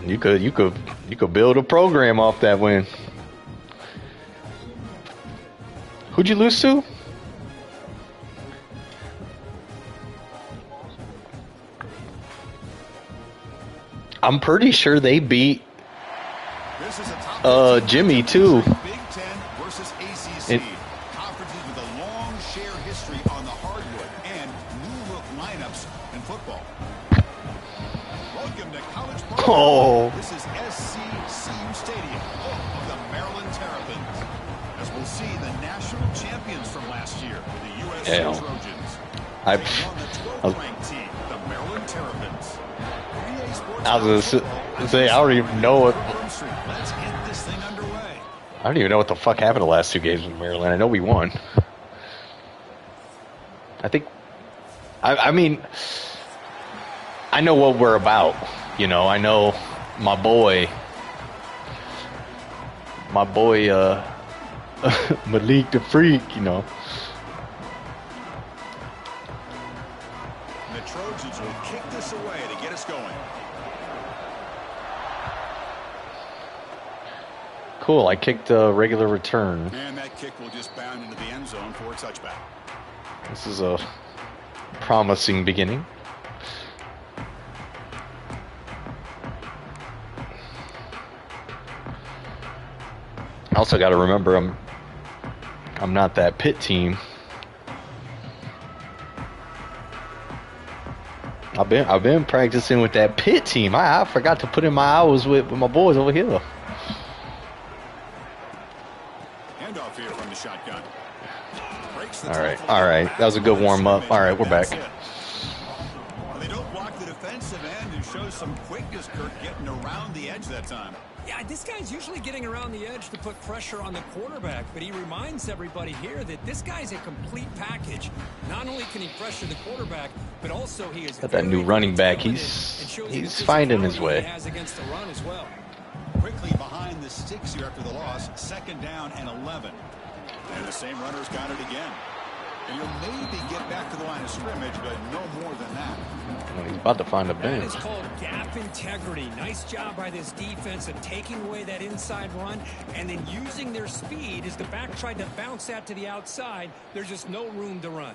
You could build a program off that win. Who'd you lose to? I'm pretty sure they beat Jimmy too. Big Ten versus ACC. Conferences with a long share history on the hardwood and new look lineups in football. Welcome to College Park. Oh. This is SCCU Stadium, home of the Maryland Terrapins. As we'll see, the national champions from last year, the USC Trojans. They won the 12th ranked team, the Maryland Terrapins. I was gonna say, I don't even know what. Let's get this thing underway. I don't even know what the fuck happened the last 2 games with Maryland. I know we won. I think. I mean, I know what we're about. You know, I know my boy, Malik the Freak. You know. The Trojans will kick this away to get us going. Cool, I kicked a regular return. And that kick will just bound into the end zone for a touchback. This is a promising beginning. I also got to remember I'm not that Pitt team. I've been practicing with that Pitt team. I forgot to put in my hours with my boys over here. Handoff here from the shotgun. All right. That was a good warm up. All right, we're back. Well, they don't block the defensive end and show some quickness, Kirk, getting around the edge that time. Yeah, this guy's usually getting around the edge to put pressure on the quarterback, but he reminds everybody here that this guy's a complete package. Not only can he pressure the quarterback, but also he is got that new running back. He's finding his way. He has against the run as well. Quickly behind the sticks here after the loss. 2nd down and 11. And the same runner's got it again. And he'll maybe get back to the line of scrimmage, but no more than that. Well, he's about to find a bench. That is called gap integrity. Nice job by this defense of taking away that inside run and then using their speed as the back tried to bounce that to the outside. There's just no room to run.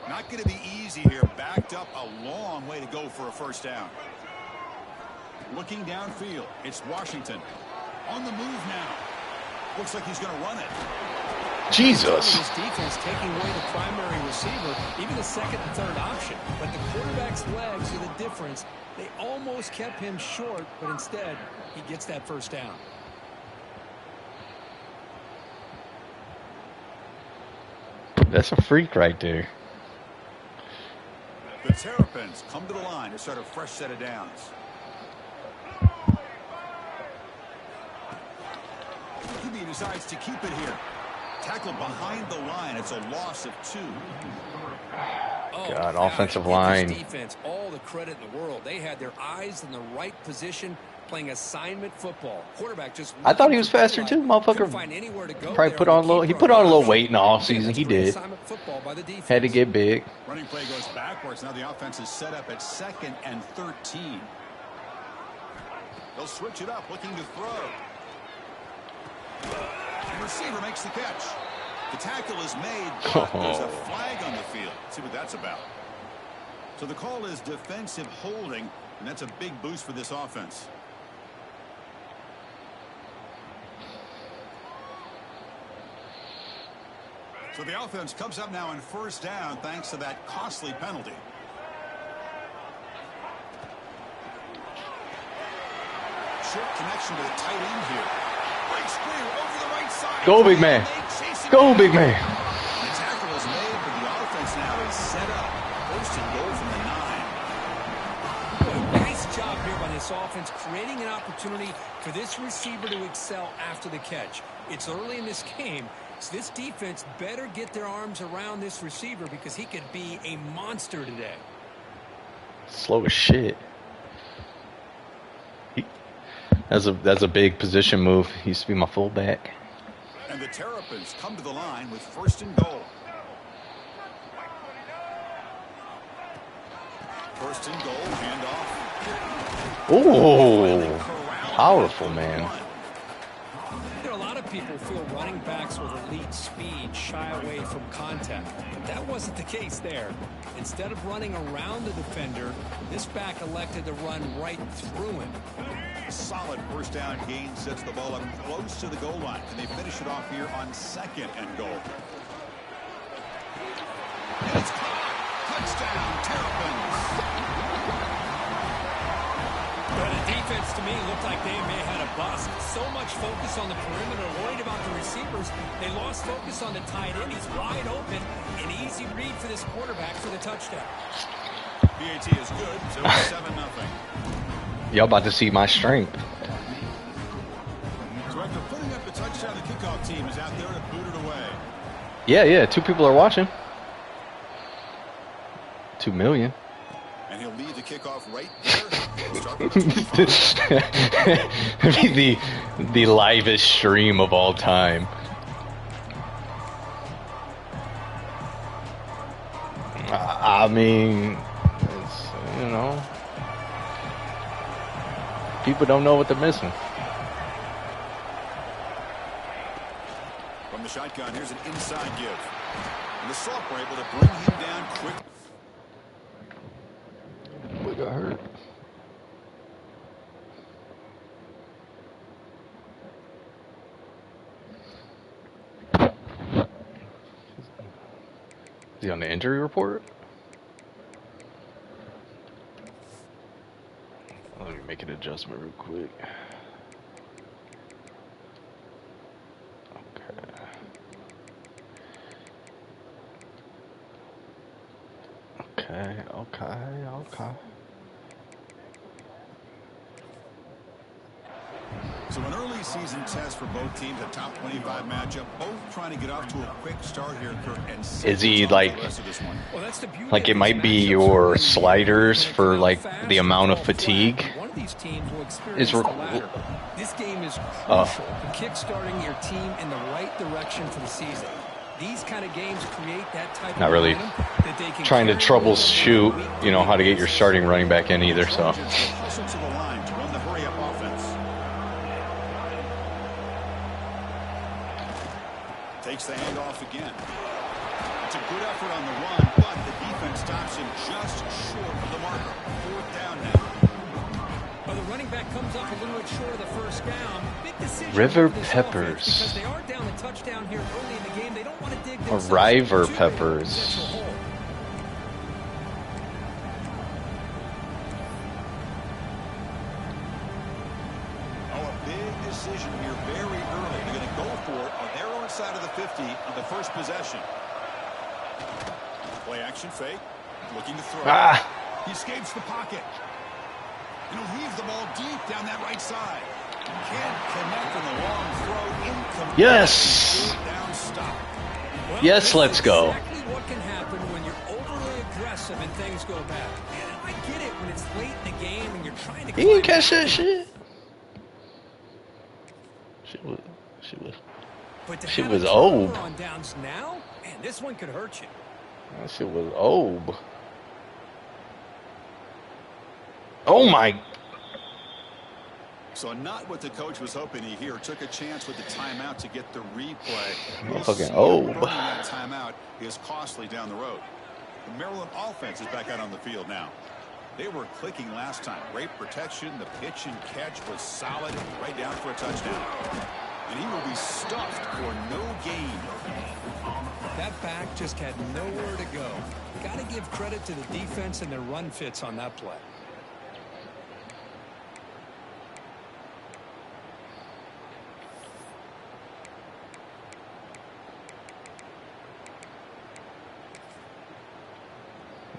Not going to be easy here. Backed up a long way to go for a first down. Looking downfield, it's Washington. On the move now. Looks like he's going to run it. Jesus. This defense taking away the primary receiver, even the 2nd and 3rd option. But the quarterback's legs are the difference. They almost kept him short, but instead, he gets that first down. That's a freak right there. The Terrapins come to the line to start a fresh set of downs. He decides to keep it here. Tackled behind the line. It's a loss of 2. God, offensive line. Defense, all the credit in the world. They had their eyes in the right position, playing assignment football. Quarterback just. I thought he was faster too, motherfucker. Probably put on a little. He put on a little weight in the offseason. He did. Had to get big. Running play goes backwards. Now the offense is set up at 2nd and 13. They'll switch it up, looking to throw. The receiver makes the catch. The tackle is made, but there's a flag on the field. Let's see what that's about. So the call is defensive holding, and that's a big boost for this offense. So the offense comes up now on first down thanks to that costly penalty. Short connection to the tight end here. Great screen over the right side. Go, big man. Go, big man. The tackle is made, but the offense now is set up. First and goal from the 9. Nice job here by this offense, creating an opportunity for this receiver to excel after the catch. It's early in this game, so this defense better get their arms around this receiver because he could be a monster today. Slow as shit. That's a big position move. He used to be my fullback. And the Terrapins come to the line with first and goal. First and goal, handoff. Ooh, powerful, man. A lot of people feel running backs with elite speed shy away from contact. But that wasn't the case there. Instead of running around the defender, this back elected to run right through him. A solid first down gain sets the ball up close to the goal line. And they finish it off here on second and goal. And it's caught. Touchdown, Terrapins. But the defense, to me, looked like they may have had a bust. So much focus on the perimeter, worried about the receivers. They lost focus on the tight end. He's wide open. An easy read for this quarterback for the touchdown. PAT is good, so it's 7-0. Y'all about to see my strength. So after putting up the touchdown, the kickoff team is out there to boot it away. Yeah, 2 people are watching. 2 million. And he'll lead the kickoff right there. the livest stream of all time. I mean, it's, you know, people don't know what they're missing. From the shotgun, here's an inside give. And the Salt were able to bring him down quick. We got hurt. Is he on the injury report? Let me make an adjustment real quick. Okay. So an early season test for both teams, a top 25 matchup, both trying to get off to a quick start here, Kurt. And is he like it might be your sliders for like the amount of fatigue? One of these teams will Is experience this game is crucial for kick-starting your team in the right direction for the season. These kind of games create that type not of really that they can trying to troubleshoot, you know, how to get your starting running back in either. So hustle to the line to run the hurry-up offense. Takes the handoff again. It's a good effort on the run, but the defense stops him just short of the marker. 4th down now. Well, the running back comes up a little bit short of the first down. Big decision River for this Peppers. because they are down the touchdown here early in the game. They don't want to dig themselves River too Peppers. big of a hole. Oh, a big decision here very early. They're going to go for it on their own side of the 50 on the first possession. Play action fake. Looking to throw. He escapes the pocket. And he'll heave the ball deep down that right side. Can't connect on the long throw. Incomplete. Yes. Down stop. Well, Yes, let's go. Exactly what can happen when you're overly aggressive and things go bad. And I get it when it's late in the game and you're trying to. He didn't catch that shit. She was old. On downs now, man, this one could hurt you. That shit was old. Oh my. So not what the coach was hoping to hear. Took a chance with the timeout to get the replay. Fucking old. That timeout is costly down the road. The Maryland offense is back out on the field now. They were clicking last time. Great protection. The pitch and catch was solid. Right down for a touchdown. And he will be stuffed for no gain. That back just had nowhere to go. Got to give credit to the defense and their run fits on that play.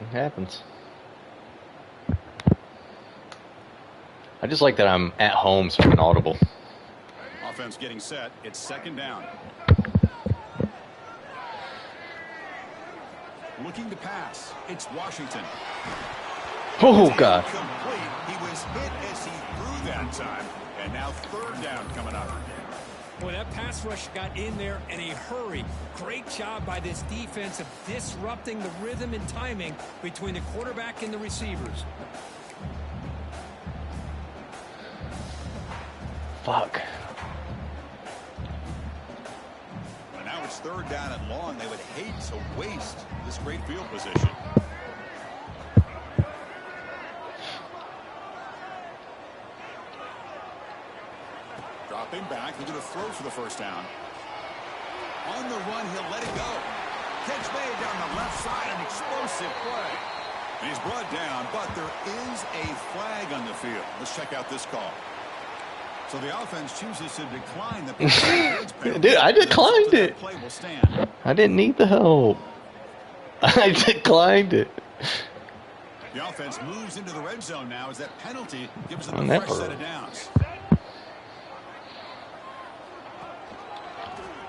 It happens. I just like that I'm at home so I can audible. Offense getting set. It's 2nd down. Looking to pass. It's Washington. Oh, God. Complete. He was hit as he threw that time. And now 3rd down coming up. Boy, that pass rush got in there in a hurry. Great job by this defense of disrupting the rhythm and timing between the quarterback and the receivers. Fuck. And now it's 3rd down and long. They would hate to waste this great field position. Dropping back, he's going to throw for the 1st down. On the run, he'll let it go. Catch made down the left side, an explosive play. And he's brought down, but there is a flag on the field. Let's check out this call. So the offense chooses to decline the penalty. Dude, I declined it. Play will stand. I didn't need the help. I declined it. The offense moves into the red zone now as that penalty gives them a fresh set of downs.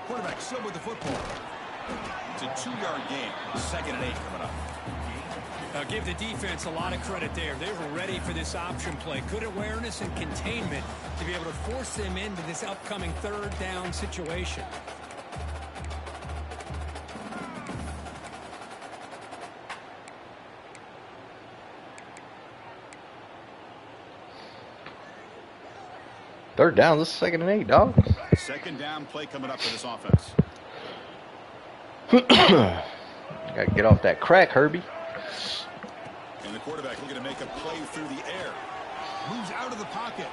Quarterback still with the football. It's a 2-yard gain. 2nd and 8 coming up. Give the defense a lot of credit there. They were ready for this option play. Good awareness and containment to be able to force them into this upcoming 3rd down situation. Third down. This is 2nd and 8, dog. 2nd down play coming up for this offense. Gotta get off that crack, Herbie. And the quarterback looking to make a play through the air. Moves out of the pocket.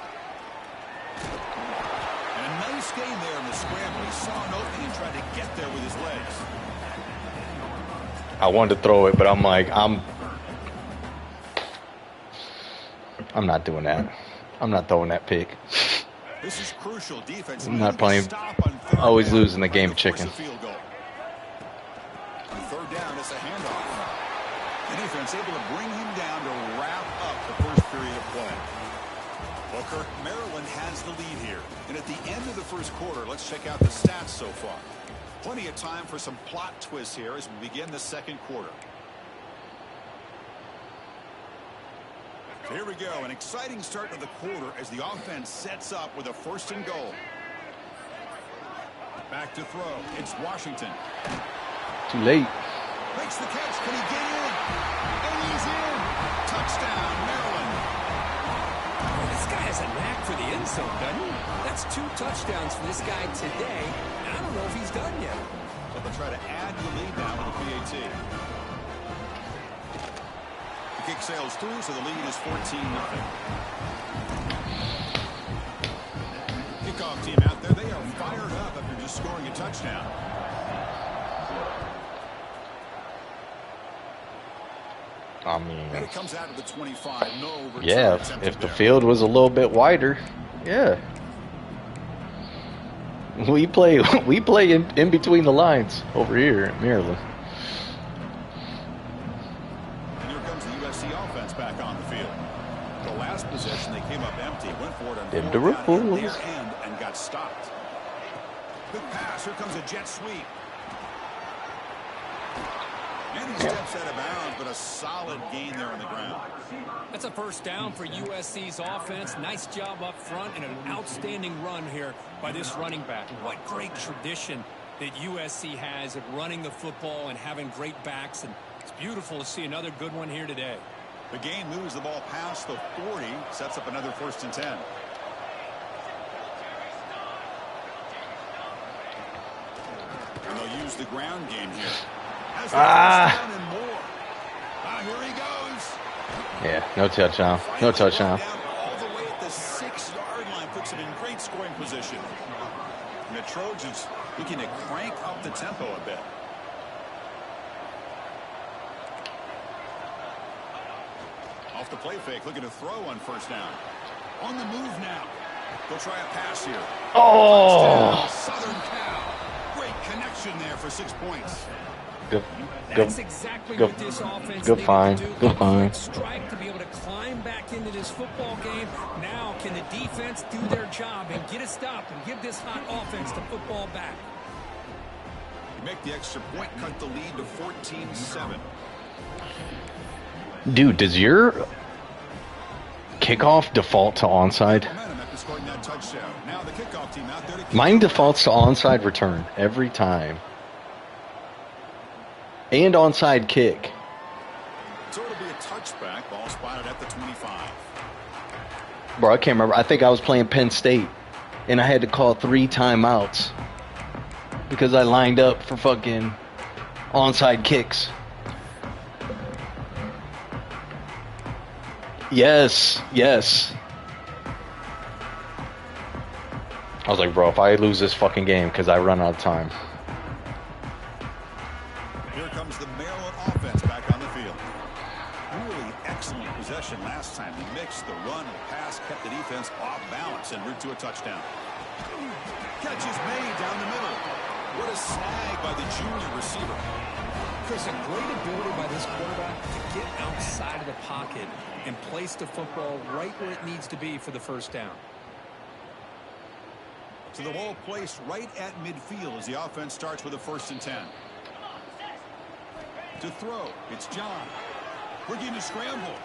And a nice gain there in the scramble. He saw an opening and tried to get there with his legs. I wanted to throw it, but I'm like, I'm not doing that. I'm not throwing that pick. This is crucial. Defense. I'm not playing. Always losing the game of chicken. 3rd down is a handoff. The defense able to bring him down to wrap up the 1st period of play. Booker, Maryland has the lead here. And at the end of the 1st quarter, let's check out the stats so far. Plenty of time for some plot twists here as we begin the 2nd quarter. So here we go. An exciting start to the quarter as the offense sets up with a 1st and goal. Back to throw. It's Washington. Too late. Makes the catch. Can he get in? And he's in. Touchdown, Maryland. Well, this guy has a knack for the end zone, doesn't he? That's 2 touchdowns for this guy today. And I don't know if he's done yet. So they'll try to add the lead now with the PAT. The kick sails through, so the lead is 14-0. Kickoff team out there. They are fired up after just scoring a touchdown. I mean, And it comes out of the 25. No return. yeah, if the field was a little bit wider, yeah. We play in between the lines over here in Maryland. And here comes the USC offense back on the field. The last possession, they came up empty, went for it on 4th down at their end and got stopped. Good pass. Here comes a jet sweep. And he steps out of bounds, but a solid gain there on the ground. That's a 1st down for USC's offense. Nice job up front and an outstanding run here by this running back. What great tradition that USC has of running the football and having great backs. And it's beautiful to see another good one here today. The game moves the ball past the 40, sets up another 1st and 10. And they'll use the ground game here. Down and more. Here he goes. Yeah, no touchdown. No touchdown. All the way at the 6-yard line puts him in great scoring position. And the Trojans looking to crank up the tempo a bit. Off the play fake, looking to throw on 1st down. On the move now. They'll try a pass here. Oh! Southern Cal. Great connection there for 6 points. That's exactly what this offense good find. Good find. Strike to be able to climb back into this football game. Now, can the defense do their job and get a stop and give this hot offense the football back? You make the extra point, cut the lead to 14-7. Dude, does your kickoff default to onside? Momentum at after scoring that touchdown. Now the kickoff team out there to mine defaults to onside return every time. And onside kick. So it'll be a touchback. Ball spotted at the 25. Bro, I can't remember. I think I was playing Penn State, and I had to call 3 timeouts because I lined up for fucking onside kicks. Yes. I was like, bro, if I lose this fucking game because I run out of time. Here comes the Maryland offense back on the field. Really excellent possession last time. He mixed the run and pass, kept the defense off balance and route to a touchdown. Catch is made down the middle. What a snag by the junior receiver. Chris, a great ability by this quarterback to get outside of the pocket and place the football right where it needs to be for the first down. So the ball placed right at midfield as the offense starts with a 1st and 10. To throw, it's John. Looking to scramble.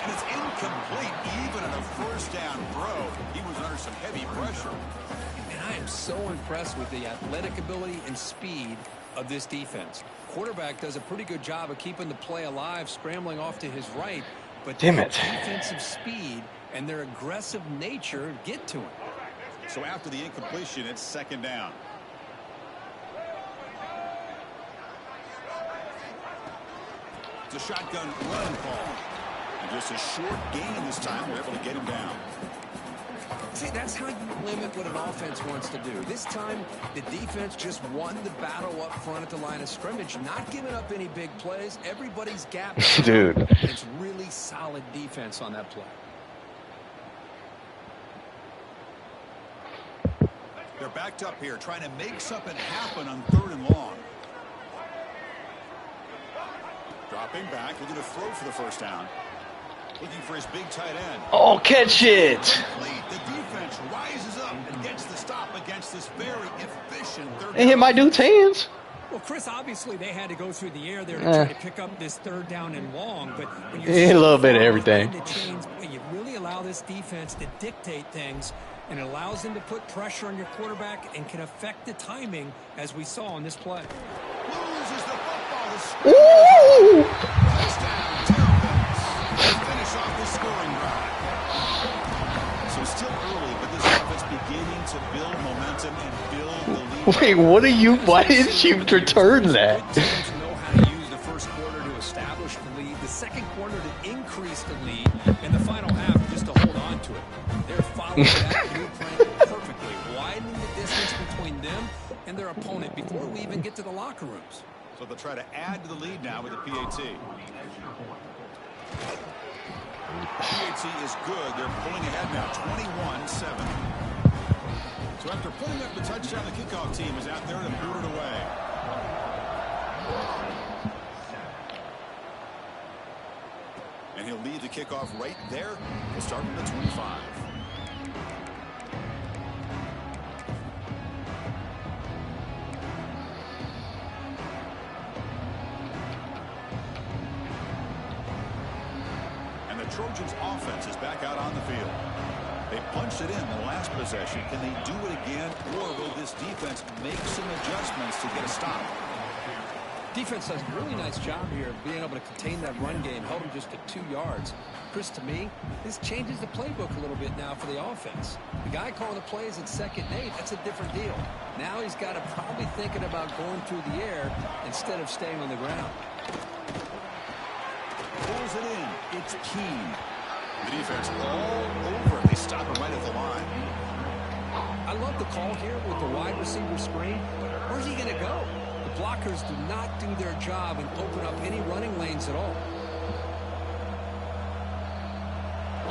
And it's incomplete. Even on a 1st down throw, he was under some heavy pressure. And I am so impressed with the athletic ability and speed of this defense. Quarterback does a pretty good job of keeping the play alive, scrambling off to his right. But damn it, defensive speed and their aggressive nature get to him. So after the incompletion, it's 2nd down. It's a shotgun run call. And just a short gain this time. We're able to get him down. See, that's how you limit what an offense wants to do. This time, the defense just won the battle up front at the line of scrimmage, not giving up any big plays. Everybody's gap. Dude. It's really solid defense on that play. They're backed up here, trying to make something happen on 3rd and long. Dropping back, looking to throw for the 1st down. Looking for his big tight end. Oh, catch it! The defense rises up and gets the stop against this very efficient 3rd down. It hit my dude's hands. Well, Chris, obviously they had to go through the air there to try to pick up this 3rd down and long, but when you're a little bit of everything. You really allow this defense to dictate things, and it allows them to put pressure on your quarterback and can affect the timing, as we saw on this play. Loses the football. Ooh! Touchdown, Terrapins. Finish off the scoring drive. So still early, but this offense beginning to build momentum and build the lead. Wait, what are you? Why didn't you return that? Teams know how to use the 1st quarter to establish the lead, the 2nd quarter to increase the lead, and the final half just to hold on to it. They're following that blueprint perfectly, widening the distance between them and their opponent before we even get to the locker rooms. So they'll try to add to the lead now with the PAT. PAT is good. They're pulling ahead now, 21-7. So after putting up the touchdown, the kickoff team is out there to boot it away. And he'll lead the kickoff right there. We'll start from the 25. And the Trojans offense is back out on the field. They punched it in the last possession. Can they do it again, or will this defense make some adjustments to get a stop? Defense does a really nice job here of being able to contain that run game, held him just to 2 yards. Chris, to me, this changes the playbook a little bit now for the offense. The guy calling the plays at 2nd and 8, that's a different deal. Now he's got to probably thinking about going through the air instead of staying on the ground. Pulls it in. It's Keene. The defense all over. They stop him right at the line. I love the call here with the wide receiver screen. Where's he going to go? The blockers do not do their job and open up any running lanes at all.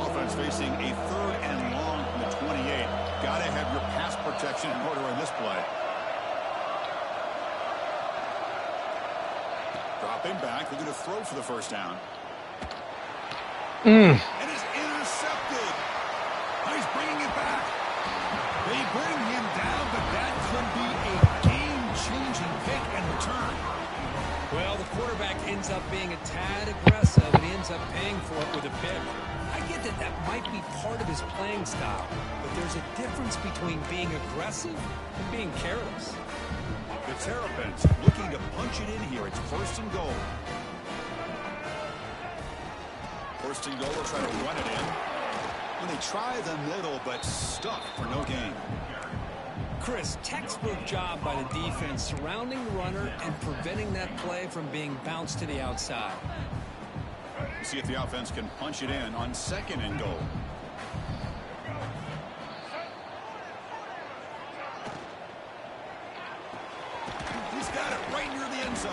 Offense facing a 3rd and long from the 28. Got to have your pass protection in order on this play. Dropping back. Looking to throw for the 1st down. And it's intercepted. Oh, he's bringing it back. They bring him down, but that could be a game-changing pick and return. Well, the quarterback ends up being a tad aggressive and he ends up paying for it with a pick. I get think that that might be part of his playing style, but there's a difference between being aggressive and being careless. The Terrapins looking to punch it in here. It's 1st and goal. 1st and goal, they'll try to run it in. And they try the middle, but stuck for no gain. Chris, textbook job by the defense surrounding the runner and preventing that play from being bounced to the outside. See if the offense can punch it in on 2nd and goal. He's got it right near the end zone.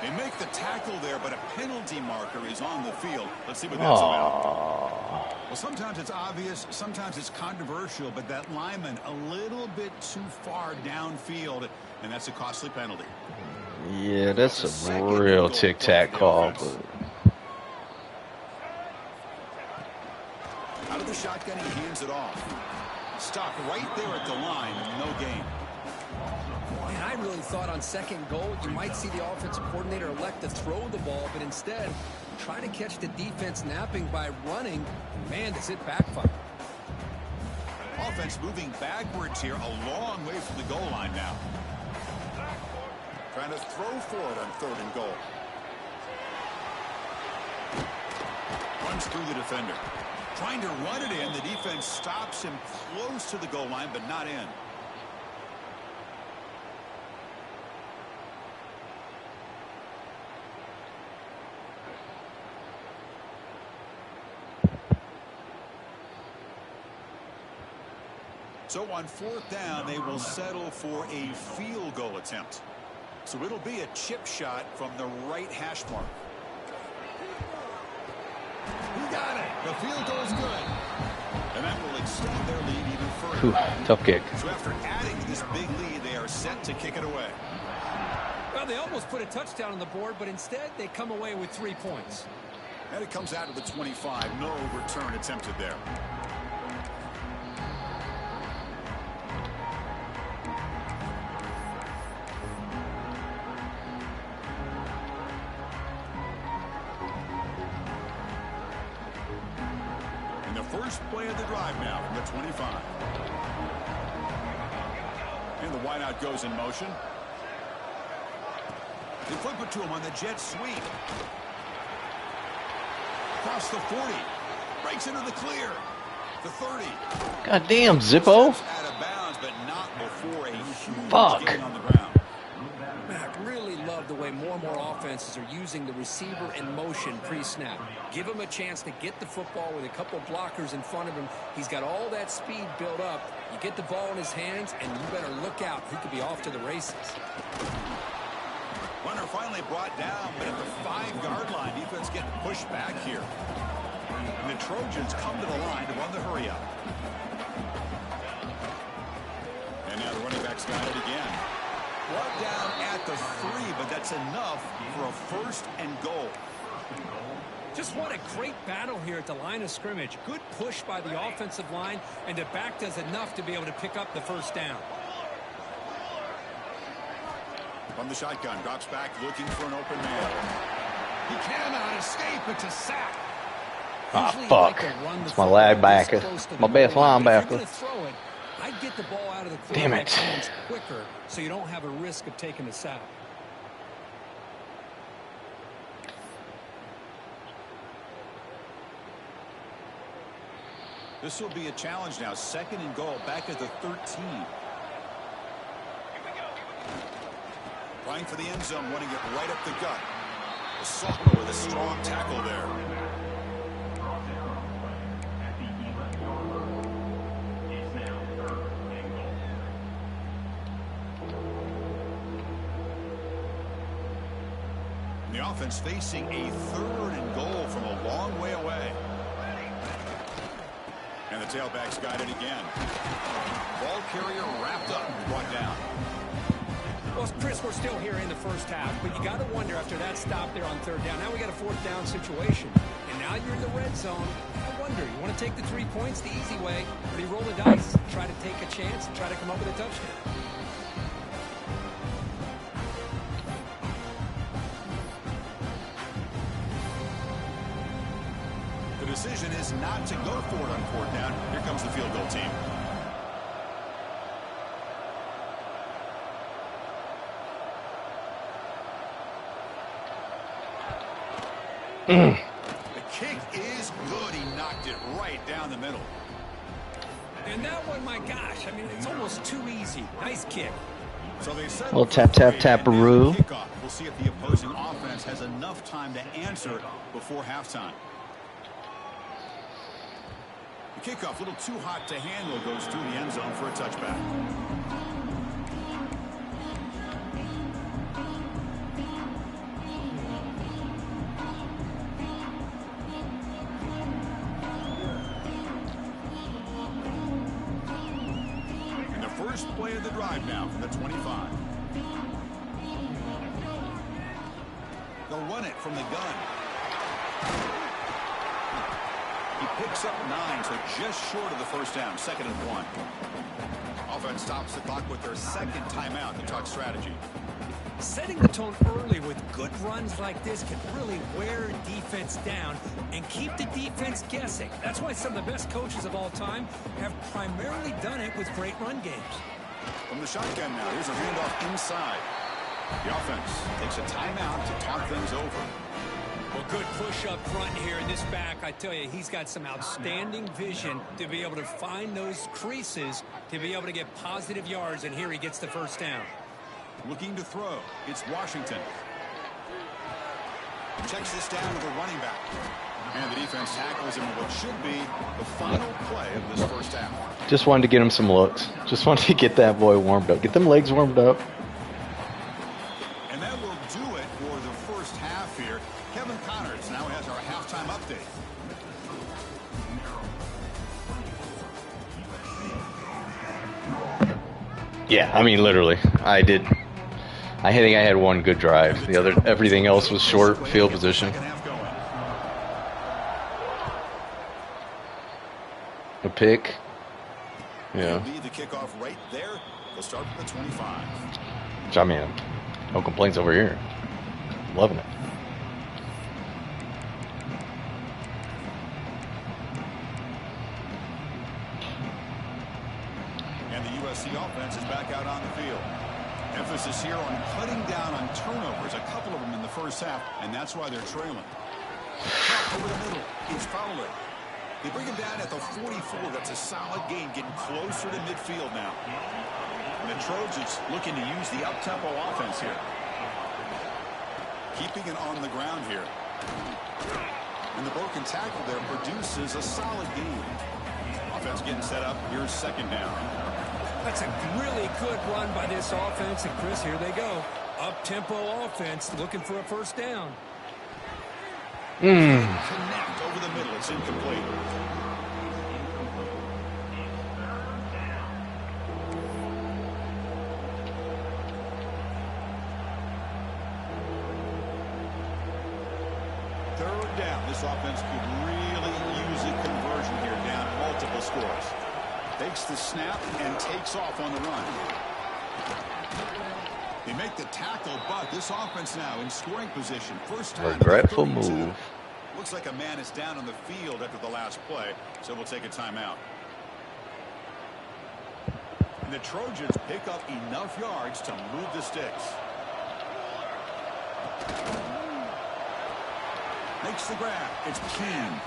They make the tackle there, but a penalty marker is on the field. Let's see what that's about. Well, sometimes it's obvious, sometimes it's controversial, but that lineman a little bit too far downfield, and that's a costly penalty. Yeah, that's a real tic-tac call. But... out of the shotgun, he hands it off. Stop right there at the line, no gain. And I really thought on 2nd goal you might see the offensive coordinator elect to throw the ball, but instead try to catch the defense napping by running. Man, does it backfire. Offense moving backwards here, a long way from the goal line now. Trying to throw for it on 3rd and goal. Runs through the defender. Trying to run it in. The defense stops him close to the goal line, but not in. So on 4th down, they will settle for a field goal attempt. So it'll be a chip shot from the right hash mark. He got it. The field goal is good. And that will extend their lead even further. Tough kick. So after adding this big lead, they are set to kick it away. Well, they almost put a touchdown on the board, but instead they come away with 3 points. And it comes out to the 25. No return attempted there. First play of the drive now from the 25. And the wideout goes in motion. They flip it to him on the jet sweep. Across the 40. Breaks into the clear. The 30. God damn, Zippo. Out of bounds, but not before a huge gain on the ground. I really love the way more and more offenses are using the receiver in motion pre-snap. Give him a chance to get the football with a couple blockers in front of him. He's got all that speed built up. You get the ball in his hands, and you better look out. He could be off to the races. Runner finally brought down, but at the 5-yard line, defense getting pushed back here. And the Trojans come to the line to run the hurry-up. And now the running back's got it again. Brought down at the 3, but that's enough for a 1st and goal. Just what a great battle here at the line of scrimmage. Good push by the offensive line, and the back does enough to be able to pick up the 1st down. From the shotgun, drops back looking for an open man. He cannot escape. It's a sack. Ah, fuck. It's my linebacker. My best linebacker. I'd get the ball out of the damn it quicker so you don't have a risk of taking a sack. This will be a challenge now. 2nd and goal back at the 13. Trying for the end zone, running it right up the gut. The sophomore with a strong tackle there. The offense facing a 3rd and goal from a long way away. And the tailback's got it again. Ball carrier wrapped up and brought down. Well, Chris, we're still here in the 1st half, but you got to wonder after that stop there on 3rd down. Now we got a 4th down situation. And now you're in the red zone. I wonder, you want to take the 3 points the easy way, or do you roll the dice, try to take a chance and try to come up with a touchdown? decision is not to go for it on 4th down. Here comes the field goal team. The kick is good. He knocked it right down the middle. And that one, my gosh, I mean, it's almost too easy. Nice kick. So they set little tap, tap, tap-a-roo. We'll see if the opposing offense has enough time to answer before halftime. The kickoff, a little too hot to handle, goes through the end zone for a touchback. First play of the drive now from the 25. They'll run it from the gun. He picks up 9, so just short of the first down, 2nd and 1. Offense stops the clock with their 2nd timeout to talk strategy. Setting the tone early with good runs like this can really wear defense down and keep the defense guessing. That's why some of the best coaches of all time have primarily done it with great run games. From the shotgun now, here's a handoff inside. The offense takes a timeout to talk things over. Well, good push up front here in this back. I tell you, he's got some outstanding vision to be able to find those creases, to be able to get positive yards, and here he gets the first down. Looking to throw. It's Washington. Checks this down to the running back. And the defense tackles him in what should be the final play of this first half. Just wanted to get him some looks. Just wanted to get that boy warmed up. Get them legs warmed up. And that will do it for the first half here. Kevin Connors now has our halftime update. Yeah, I mean, literally. I think I had one good drive. The other, everything else was short field position. A pick. Yeah. The kickoff right there. They'll start from the 25. Which, I mean, no complaints over here. Loving it. And the USC offense is back out on the field. Emphasis here on cutting down on turnovers, a couple of them in the first half, and that's why they're trailing. Over the middle, it's Fowler. They bring him down at the 44. That's a solid gain, getting closer to midfield now. And the Trojans looking to use the up-tempo offense here. Keeping it on the ground here. And the broken tackle there produces a solid gain. Offense getting set up. Here's 2nd down. That's a really good run by this offense. And, Chris, here they go. Up-tempo offense looking for a first down. Connect over the middle. It's incomplete. Third down. This offense could really use a conversion here, down multiple scores. Takes the snap and takes off on the run. They make the tackle, but this offense now in scoring position. First time. Regretful move. Looks like a man is down on the field after the last play, so we'll take a timeout. And the Trojans pick up enough yards to move the sticks. Makes the grab. It's King.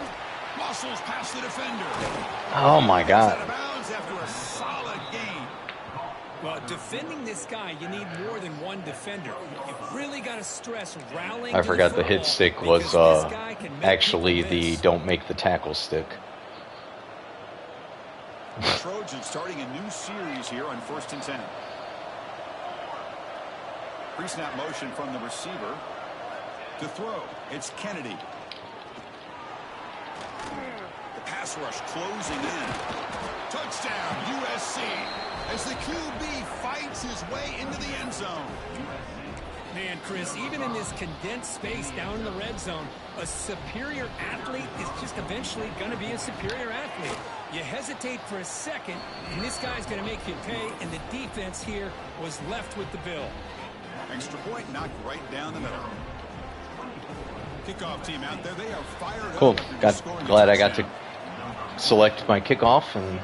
Muscles past the defender. Oh my God. Out of bounds after a solid gain. Well, defending this guy, you need more than one defender. You've really got to stress rallying. I forgot the hit stick was actually the don't make the tackle stick. The Trojans starting a new series here on 1st and 10. Pre-snap motion from the receiver. To throw, it's Kennedy. The pass rush closing in. Touchdown, USC, as the QB fights his way into the end zone. Man, Chris, even in this condensed space down in the red zone, a superior athlete is just eventually going to be a superior athlete. You hesitate for a second, and this guy's going to make you pay, and the defense here was left with the bill. Extra point knocked right down the middle. Kickoff team out there, they are fired Cool. up. Glad I got to select my kickoff, and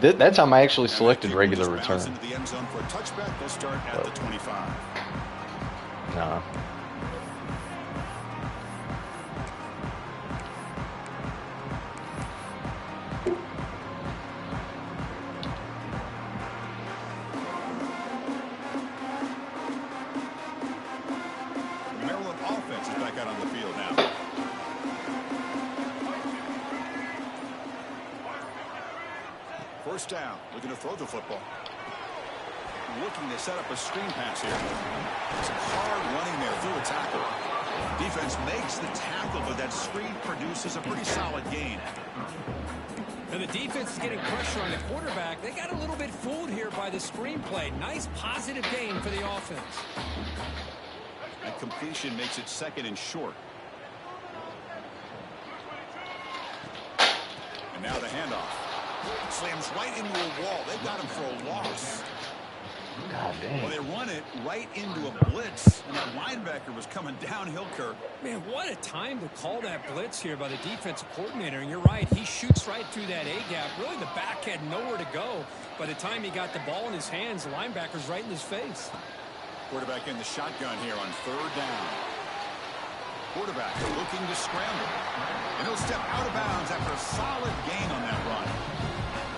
that time I actually selected regular return. Into the end zone for a touchback. They'll start at the 25. Nah. Maryland offense is back out on the field now. First down, looking to throw the football. Looking to set up a screen pass here. Some hard running there through a tackle. Defense makes the tackle, but that screen produces a pretty solid gain. And the defense is getting pressure on the quarterback. They got a little bit fooled here by the screenplay. Nice positive gain for the offense. That completion makes it second and short. And now the handoff. Slams right into a wall. They got him for a loss. God damn. Well, they run it right into a blitz, and that linebacker was coming downhill, Kirk. Man, what a time to call that blitz here by the defensive coordinator. And you're right, he shoots right through that A-gap. Really, the back had nowhere to go. By the time he got the ball in his hands, the linebacker's right in his face. Quarterback in the shotgun here on third down. Quarterback looking to scramble. And he'll step out of bounds after a solid gain on that run.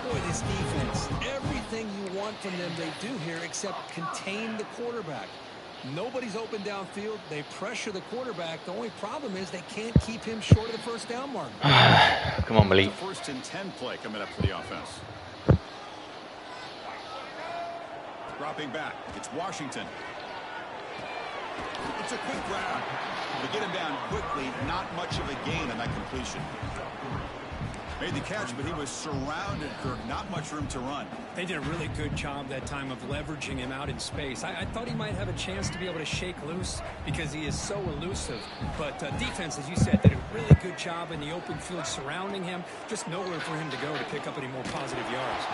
Boy, this defense, everything you want from them they do here except contain the quarterback. Nobody's open downfield. They pressure the quarterback. The only problem is they can't keep him short of the first down mark. Come on, Malik. First and 10 play coming up for the offense. Dropping back. It's Washington. It's a quick grab. To get him down quickly, not much of a gain on that completion. Made the catch, but he was surrounded, Kirk. Not much room to run. They did a really good job that time of leveraging him out in space. I thought he might have a chance to be able to shake loose because he is so elusive. But defense, as you said, did a really good job in the open field surrounding him. Just nowhere for him to go to pick up any more positive yards.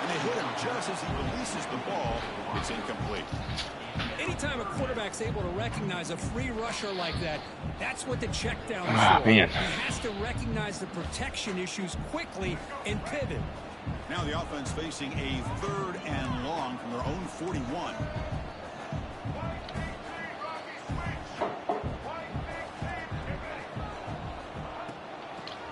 And they hit him just as he releases the ball. It's incomplete. Anytime a quarterback's able to recognize a free rusher like that, that's what the check down is for. Man. He has to recognize the protection issues quickly and pivot. Now the offense facing a third and long from their own 41.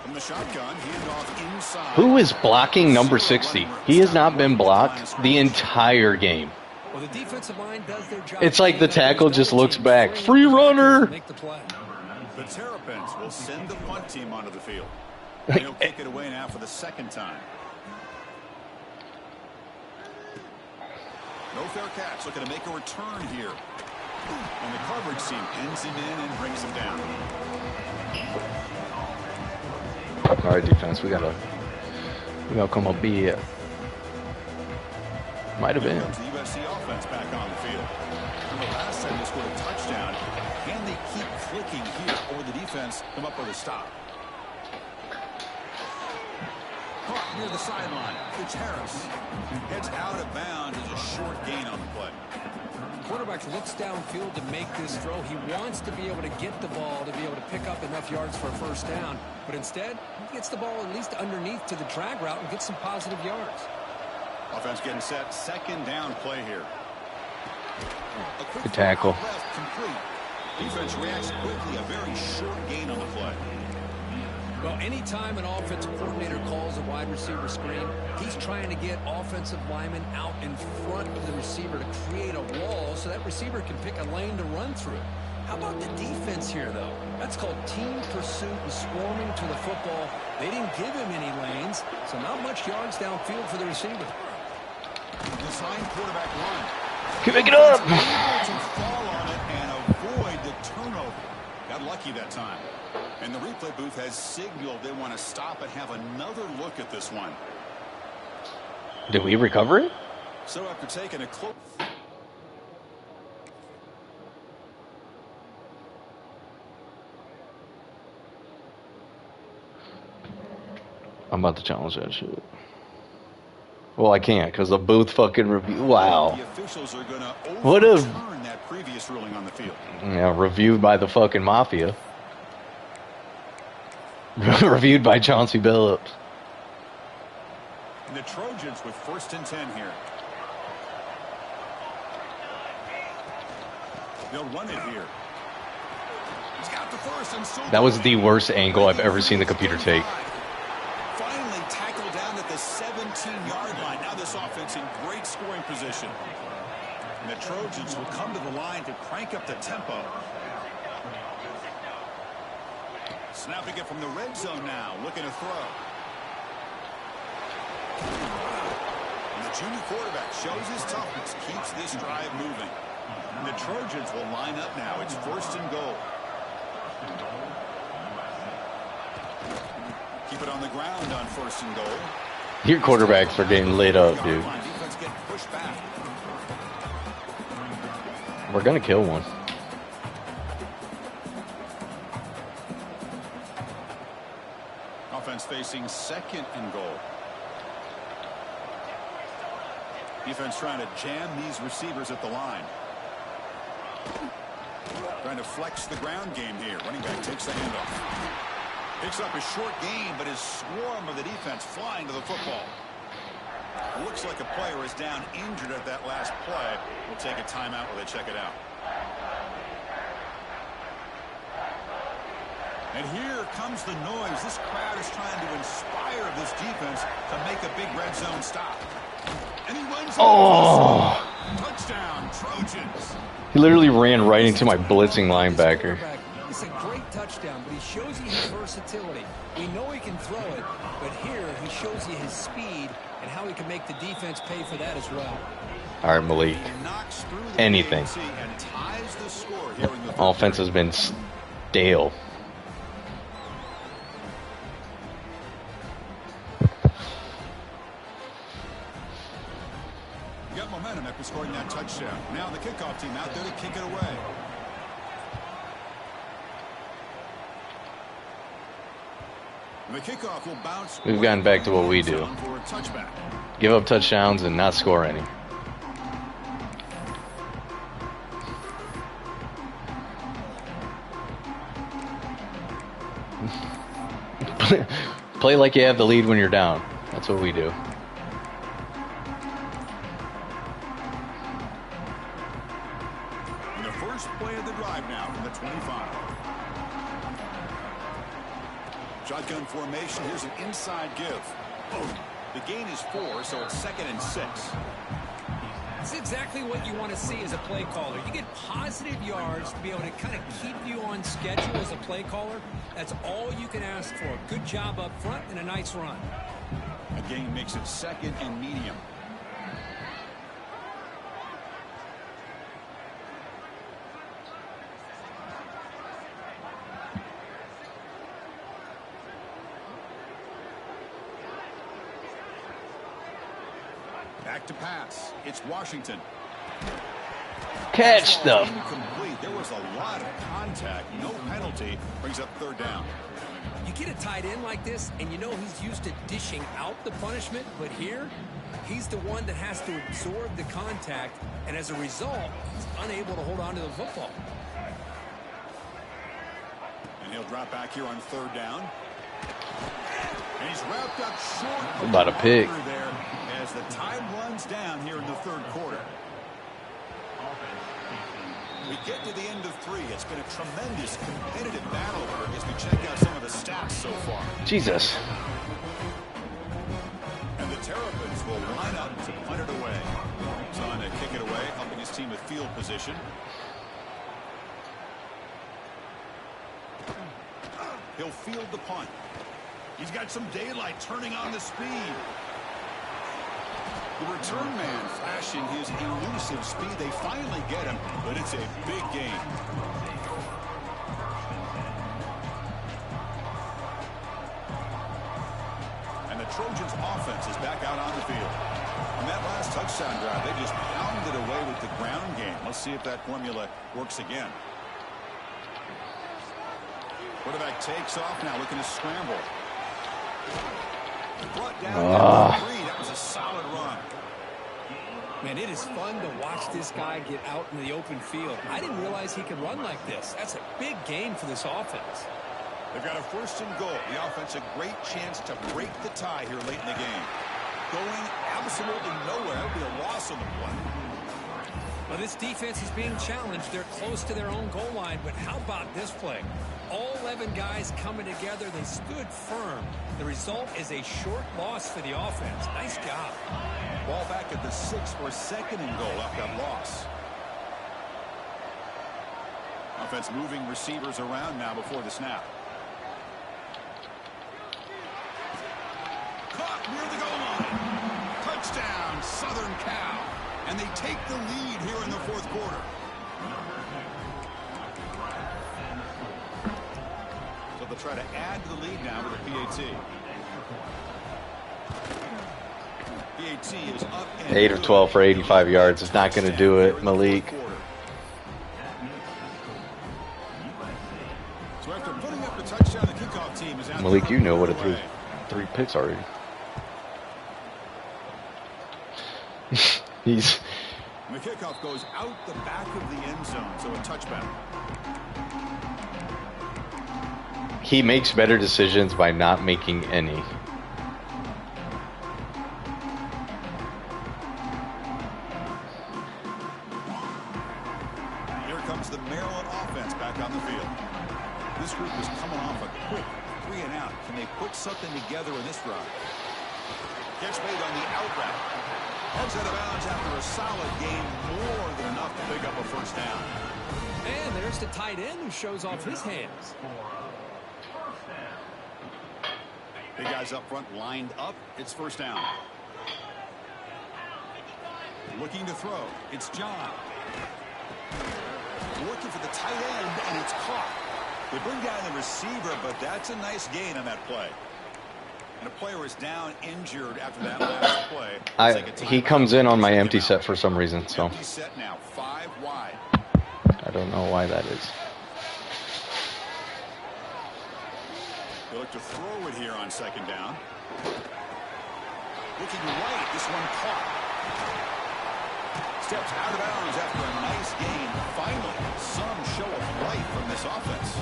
From the shotgun, handoff inside. Who is blocking number 60? He has not been blocked the entire game. Well, the defensive line does their job. It's like the tackle just looks back. Free runner! Make the play. The Terrapins will send the punt team onto the field. They'll kick it away now for the second time. No fair catch. Looking to make a return here. And the coverage team pins him in and brings him down. All right, defense, we gotta come up be it. Might have been. The USC offense back on the field. And the last time they scored a touchdown. Can they keep clicking here, or the defense come up with a stop? Caught near the sideline. It's Harris. Heads out of bounds as a short gain on the play. Quarterback looks downfield to make this throw. He wants to be able to get the ball to be able to pick up enough yards for a first down. But instead, he gets the ball at least underneath to the drag route and gets some positive yards. Offense getting set. Second down play here. Good tackle. Complete. Defense reacts quickly. A very short gain on the play. Well, anytime an offensive coordinator calls a wide receiver screen, he's trying to get offensive linemen out in front of the receiver to create a wall so that receiver can pick a lane to run through. How about the defense here, though? That's called team pursuit and swarming to the football. They didn't give him any lanes, so not much yards downfield for the receiver. Design quarterback run. Can make it up. Able to fall on it and avoid the turnover. Got lucky that time. And the replay booth has signaled they want to stop and have another look at this one. Did we recover it? So after taking a close... I'm about to challenge that shit. Well, I can't because the booth fucking review. Wow. The officials are going to What a overturn that previous this ruling on the field. Yeah, reviewed by the fucking mafia. Reviewed by Chauncey Billups. And the Trojans with 1st and 10 here. They'll run it here. He's got the first and so that was the worst angle I've ever seen the computer take. Finally tackled down at the 17-yard line. Now this offense in great scoring position. And the Trojans will come to the line to crank up the tempo. Snapping it from the red zone now, looking to throw. And the junior quarterback shows his toughness, keeps this drive moving. And the Trojans will line up now. It's 1st and goal. Keep it on the ground on 1st and goal. Your quarterbacks are getting lit up, dude. Defense getting pushed back. We're gonna kill one. Offense facing 2nd and goal. Defense trying to jam these receivers at the line. Trying to flex the ground game here. Running back takes the handoff. Picks up a short gain, but his swarm of the defense flying to the football. Looks like a player is down injured at that last play. We'll take a timeout while they check it out. And here comes the noise. This crowd is trying to inspire this defense to make a big red zone stop. And he runs. Oh! Touchdown, Trojans. He literally ran right into my blitzing linebacker. It's a great touchdown, but he shows you his versatility. We know he can throw it, but here he shows you his speed and how he can make the defense pay for that as well. All right, Malik. Anything. Offense has been stale. Got momentum after scoring that touchdown. Now the kickoff team out there to kick it away. The kickoff will bounce. We've gotten back to what we do. Give up touchdowns and not score any. Play like you have the lead when you're down. That's what we do. And the first play of the drive now from the 25. Shotgun formation. Here's an inside give. The gain is 4, so it's 2nd and 6. It's exactly what you want to see as a play caller. You get positive yards to be able to kind of keep you on schedule as a play caller. That's all you can ask for. Good job up front and a nice run. A gain makes it 2nd and medium. Back to pass. It's Washington. Catch them. Incomplete. There was a lot of contact. No penalty. Brings up 3rd down. You get a tight end like this, and you know he's used to dishing out the punishment, but here, he's the one that has to absorb the contact, and as a result, he's unable to hold on to the football. And he'll drop back here on 3rd down. And he's wrapped up short. About a pick. There as the time runs down here in the 3rd quarter. We get to the end of 3. It's been a tremendous competitive battle as we check out some of the stats so far. Jesus. And the Terrapins will line up to punt it away. Trying to kick it away, helping his team with field position. He'll field the punt. He's got some daylight turning on the speed. The return man flashing his elusive speed. They finally get him, but it's a big gain. And the Trojans offense is back out on the field. On that last touchdown drive, they just pounded away with the ground game. Let's see if that formula works again. Quarterback takes off now, looking to scramble. Brought down at 3. That was a solid run. Man, it is fun to watch this guy get out in the open field. I didn't realize he could run like this. That's a big gain for this offense. They've got a 1st and goal. The offense a great chance to break the tie here late in the game. Going absolutely nowhere. It'll be a loss on the play. Well, this defense is being challenged. They're close to their own goal line, but how about this play? All 11 guys coming together. They stood firm. The result is a short loss for the offense. Nice job. Ball back at the 6th or 2nd and goal after that loss. Offense moving receivers around now before the snap. Caught near the goal line. Touchdown, Southern Cal. And they take the lead here in the 4th quarter. So they'll try to add to the lead now with a PAT. PAT is up and 8 of 12 for 85 yards. It's not going to do it, Malik. So after putting up the touchdown, the kickoff team is out. Malik, you know what it threw 3 picks already. He's. The kickoff goes out the back of the end zone, so a touchback. He makes better decisions by not making any. Here comes the Maryland offense back on the field. This group is coming off a quick 3 and out. Can they put something together in this run? Catch made on the out route. Heads out of bounds after a solid game, more than enough to pick up a 1st down. And there's the tight end who shows off his hands. Big guys up front lined up. It's 1st down. Looking to throw. It's John. Working for the tight end, and it's caught. They bring down the receiver, but that's a nice gain on that play. And a player is down injured after that last play. He comes in on my empty set for some reason, so. Empty set now, 5 wide. I don't know why that is. They look to throw it here on 2nd down. Looking right, this one caught. Steps out of bounds after a nice gain. Finally, some show of life from this offense.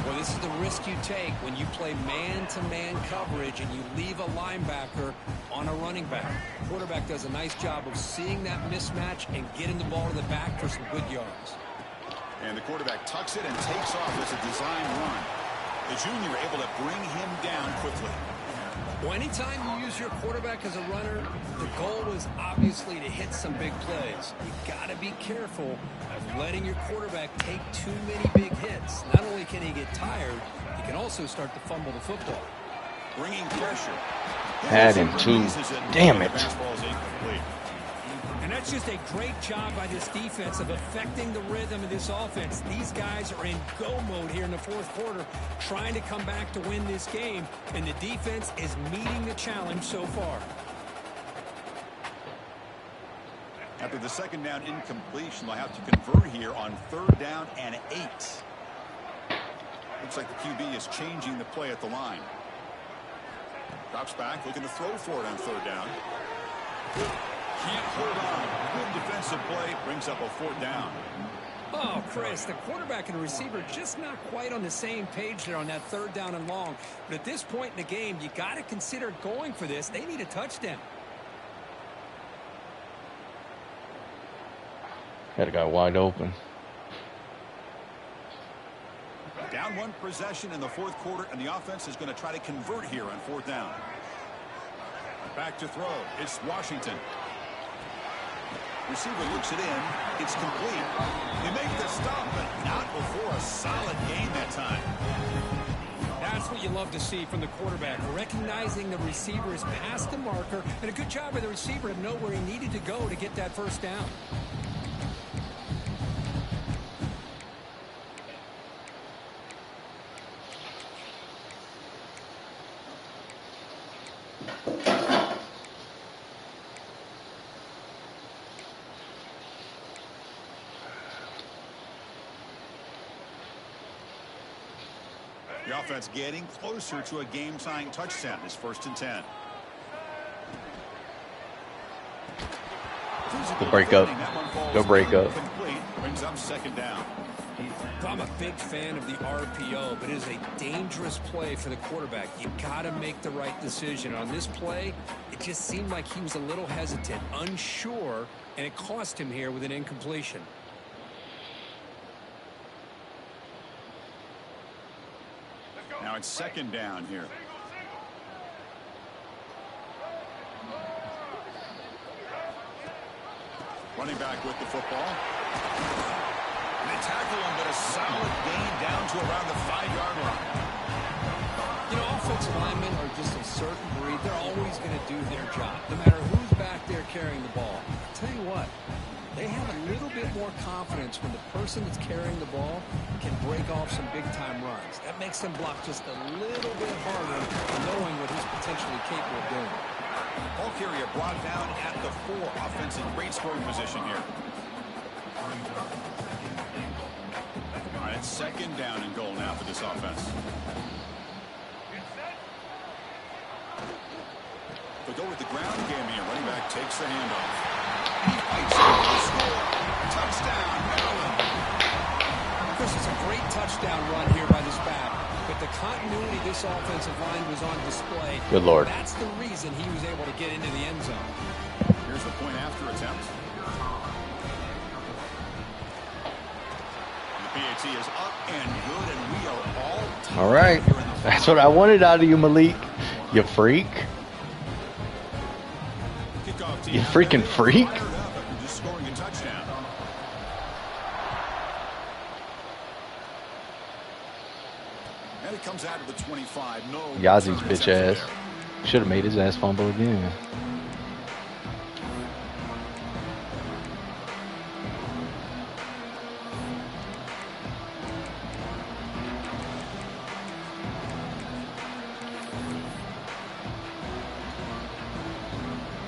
Well, this is the risk you take when you play man-to-man coverage and you leave a linebacker on a running back. The quarterback does a nice job of seeing that mismatch and getting the ball to the back for some good yards. And the quarterback tucks it and takes off as a design run. The junior able to bring him down quickly. Well, anytime you use your quarterback as a runner, the goal is obviously to hit some big plays. You got to be careful of letting your quarterback take too many big hits. Not only can he get tired, he can also start to fumble the football. Bringing pressure. Had him too. Damn it. And that's just a great job by this defense of affecting the rhythm of this offense. These guys are in go mode here in the 4th quarter, trying to come back to win this game, and the defense is meeting the challenge so far. After the 2nd down incompletion, they'll have to convert here on 3rd down and 8. Looks like the QB is changing the play at the line. Drops back, looking to throw for it on 3rd down. Can't hold on. Good defensive play. Brings up a 4th down. Oh, Chris, the quarterback and the receiver just not quite on the same page there on that 3rd down and long. But at this point in the game, you got to consider going for this. They need a touchdown. Had a guy wide open. Down 1 possession in the 4th quarter, and the offense is going to try to convert here on 4th down. Back to throw. It's Washington. Receiver looks it in. It's complete. They make the stop, but not before a solid gain that time. That's what you love to see from the quarterback, recognizing the receiver is past the marker, and a good job by the receiver to know where he needed to go to get that 1st down. The offense getting closer to a game-tying touchdown. It's 1st and 10. Good breakup. Good breakup. Brings up second down. I'm a big fan of the RPO, but it is a dangerous play for the quarterback. You got to make the right decision. On this play, it just seemed like he was a little hesitant, unsure, and it cost him here with an incompletion. Now it's second down here. Running back with the football. And they tackle him, but a solid gain down to around the 5-yard line. You know, offensive linemen are just a certain breed. They're always going to do their job, no matter who's back there carrying the ball. I'll tell you what, they have a little bit more confidence when the person that's carrying the ball can break off some big-time runs. That makes them block just a little bit harder, knowing what he's potentially capable of doing. Ball carrier brought down at the 4. Offensive great scoring position here. All right, it's second down and goal now for this offense. They go with the ground game here. Running back takes the handoff. He fights for the score. Touchdown, Maryland. This is a great touchdown run here by this back. But the continuity this offensive line was on display. Good Lord. That's the reason he was able to get into the end zone. Here's the point after attempt. The PAT is up and good, and we are all right. That's what I wanted out of you, Malik. You freak. You freaking freak. Just scoring a touchdown. And it comes out of the 25. No. Yazi's bitch ass. Should have made his ass fumble again.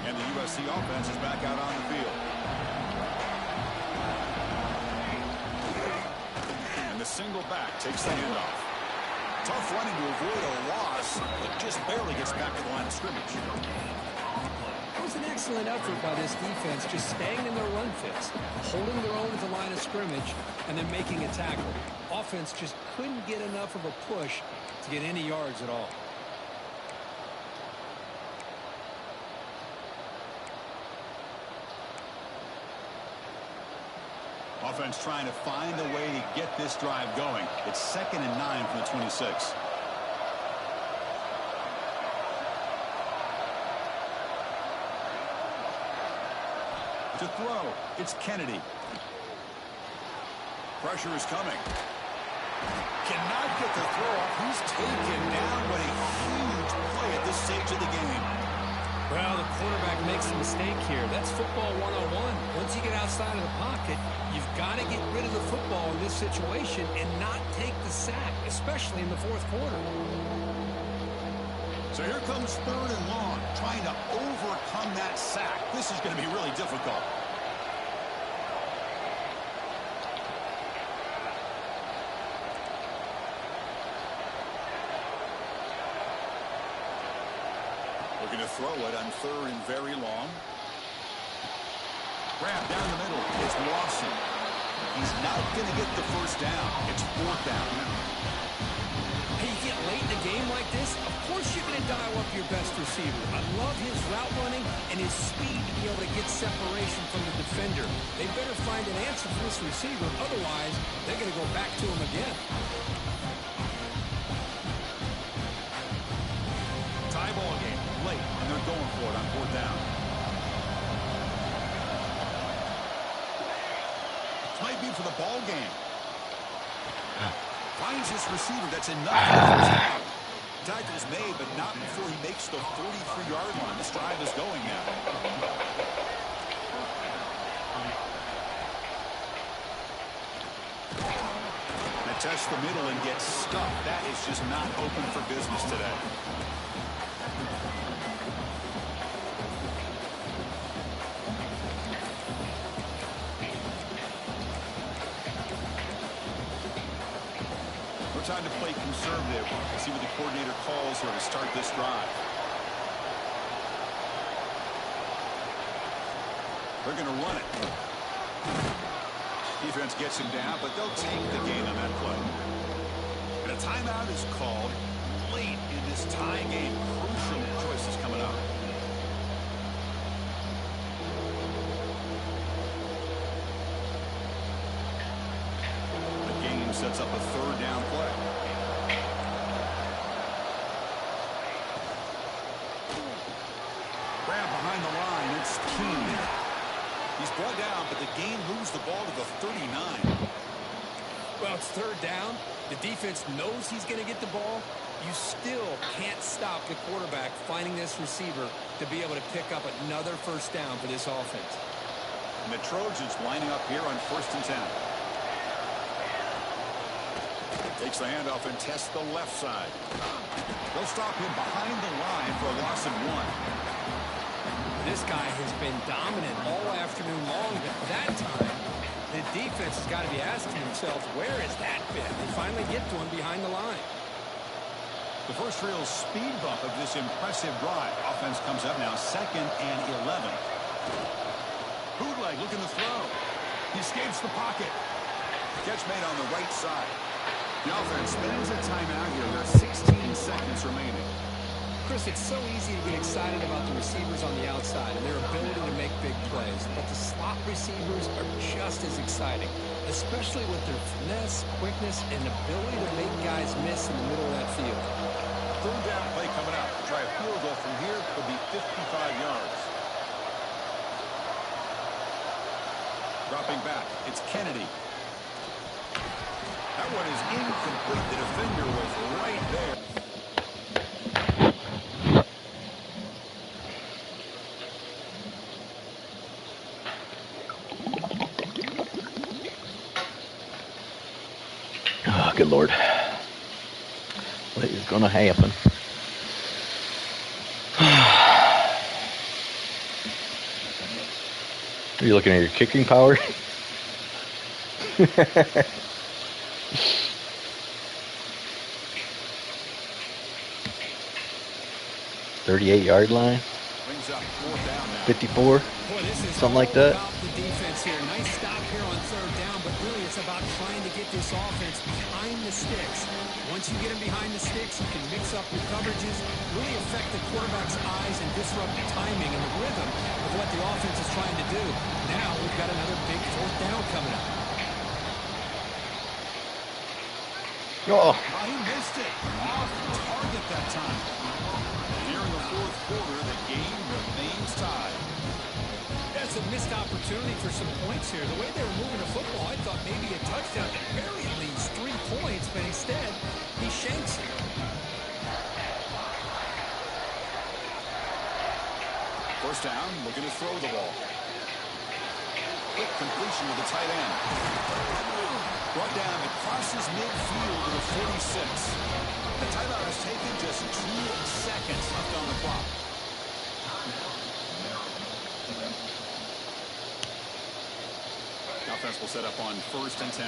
And the USC offense is back out on the field. And the single back takes the handoff. Tough running to avoid a loss, but just barely gets back to the line of scrimmage. It was an excellent effort by this defense, just staying in their run fits, holding their own at the line of scrimmage, and then making a tackle. Offense just couldn't get enough of a push to get any yards at all. Offense trying to find a way to get this drive going. It's 2nd and 9 from the 26. To throw, it's Kennedy. Pressure is coming. Cannot get the throw off. He's taken down, but a huge play at this stage of the game. Well, the quarterback makes a mistake here. That's football 101. Once you get outside of the pocket, you've got to get rid of the football in this situation and not take the sack, especially in the fourth quarter. So here comes 3rd and long, trying to overcome that sack. This is going to be really difficult. Looking to throw it on 3rd and very long. Grab down the middle. It's Lawson. He's not going to get the first down. It's 4th down. Hey, you get late in a game like this, of course you're going to dial up your best receiver. I love his route running and his speed to be able to get separation from the defender. They better find an answer for this receiver. Otherwise, they're going to go back to him again. Tie ball game late, and they're going for it on 4th down. This might be for the ball game. Finds his receiver. That's enough. Tackle's made, but not before he makes the 43-yard line. This drive is going now. They test the middle and get stuck. That is just not open for business today. Time to play conservative. Let's see what the coordinator calls here to start this drive. They're going to run it. Defense gets him down, but they'll take the gain on that play. And a timeout is called late in this tie game. Crucial choices coming up. The game sets up a third down play. Grab behind the line. It's King. He's brought down, but the game moves the ball to the 39. Well, it's third down. The defense knows he's going to get the ball. You still can't stop the quarterback finding this receiver to be able to pick up another first down for this offense. And the Trojans lining up here on 1st and 10. Takes the handoff and tests the left side. They'll stop him behind the line for a loss of 1. This guy has been dominant all afternoon long, but that time, the defense has got to be asking themselves, where is that been? They finally get to him behind the line. The first real speed bump of this impressive drive. Offense comes up now 2nd and 11. Bootleg looking to throw. He escapes the pocket. Catch made on the right side. The offense spends a timeout here. There's 16 seconds remaining. Chris, it's so easy to get excited about the receivers on the outside and their ability to make big plays, but the slot receivers are just as exciting, especially with their finesse, quickness, and ability to make guys miss in the middle of that field. Third down play coming up. Try a field goal from here. Could be 55 yards. Dropping back. It's Kennedy. That one is incomplete. The defender was right there. Oh, good Lord. What is going to happen? Are you looking at your kicking power? 38-yard line. 54. Something like that. The defense here. Nice stop here on third down, but really it's about trying to get this offense behind the sticks. Once you get him behind the sticks, you can mix up your coverages, really affect the quarterback's eyes and disrupt the timing and the rhythm of what the offense is trying to do. Now we've got another big fourth down coming up. Oh. He missed it. Off target that time. Here in the fourth quarter, the game remains tied. That's a missed opportunity for some points here. The way they were moving the football, I thought maybe a touchdown at very least 3 points, but instead, he shanks it. First down, looking to throw the ball. Quick completion to the tight end. Brought down, it crosses midfield to the 46. The timeout has taken just 2 seconds left on the clock. Offense will set up on 1st and 10.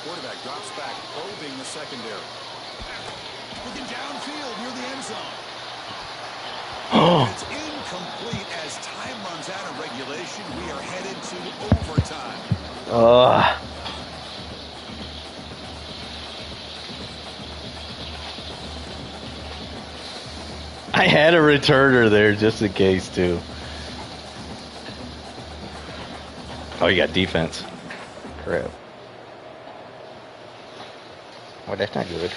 Quarterback drops back, probing the secondary. Looking downfield near the end zone. It's incomplete as time runs out of regulation. We are headed to overtime. I had a returner there just in case, too. Oh, you got defense. Crap. Well, that's not good.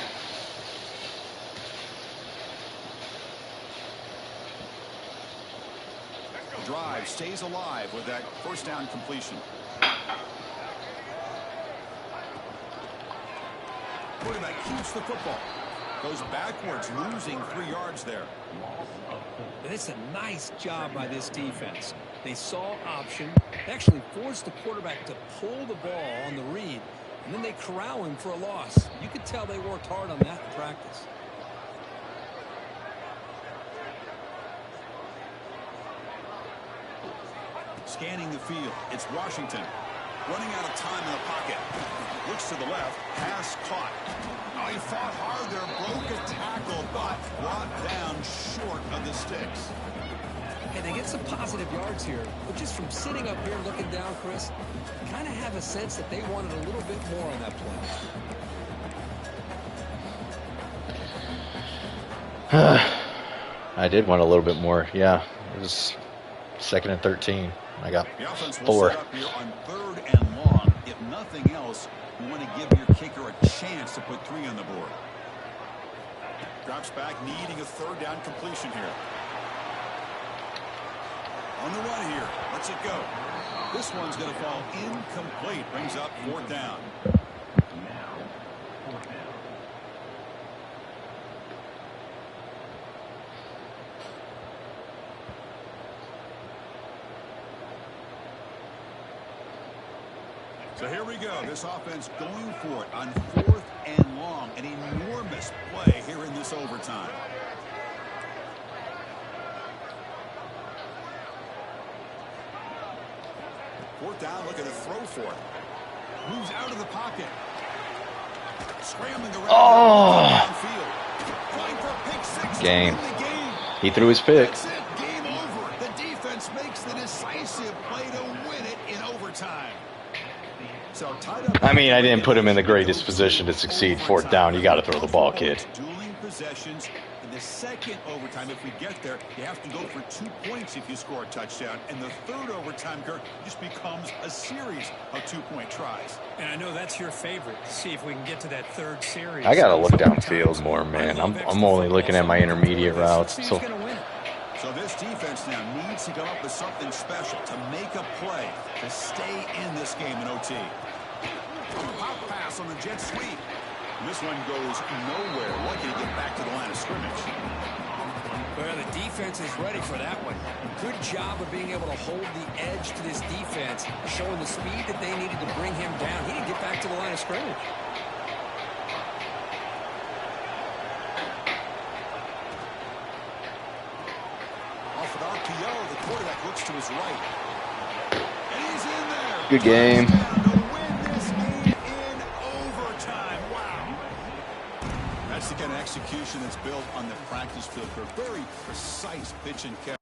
Drive stays alive with that first down completion. Quarterback keeps the football. Goes backwards, losing 3 yards there. And it's a nice job by this defense. They saw option. They actually forced the quarterback to pull the ball on the read, and then they corral him for a loss. You could tell they worked hard on that in practice. Scanning the field, it's Washington. Running out of time in the pocket. Looks to the left. Pass caught. Oh, he fought hard there. Broke a tackle, but brought down short of the sticks. And they get some positive yards here. But just from sitting up here looking down, Chris, kind of have a sense that they wanted a little bit more on that play. I did want a little bit more, yeah. It was 2nd and 13. I got 4. Set up here on 3rd and long. If nothing else, you want to give your kicker a chance to put 3 on the board. Drops back, needing a 3rd down completion here. On the run here. Lets it go. This one's going to fall incomplete. Brings up 4th down. So here we go. This offense going for it on 4th and long. An enormous play here in this overtime. Fourth down, looking to throw for it. Moves out of the pocket. Scrambling around. Downfield. Going for pick 6. Game. He threw his pick. That's it. Game over. The defense makes the decisive play to win it in overtime. So tied up. I mean, I didn't put him in the greatest position to succeed. 4th down, you got to throw the ball, kid. Dueling possessions. In the second overtime, if we get there, you have to go for 2 points if you score a touchdown. And the 3rd overtime, Kirk, just becomes a series of 2-point tries. And I know that's your favorite. See if we can get to that 3rd series. I got to look downfield more, man. I'm only looking at my intermediate routes. So this defense now needs to come up with something special to make a play to stay in this game in OT. Pop pass on the jet sweep. This one goes nowhere. Lucky to get back to the line of scrimmage. Well, the defense is ready for that one. Good job of being able to hold the edge to this defense, showing the speed that they needed to bring him down. He didn't get back to the line of scrimmage. Off an RPO, the quarterback looks to his right. And he's in there. Good game. That's the kind of execution that's built on the practice field for very precise pitch and catch.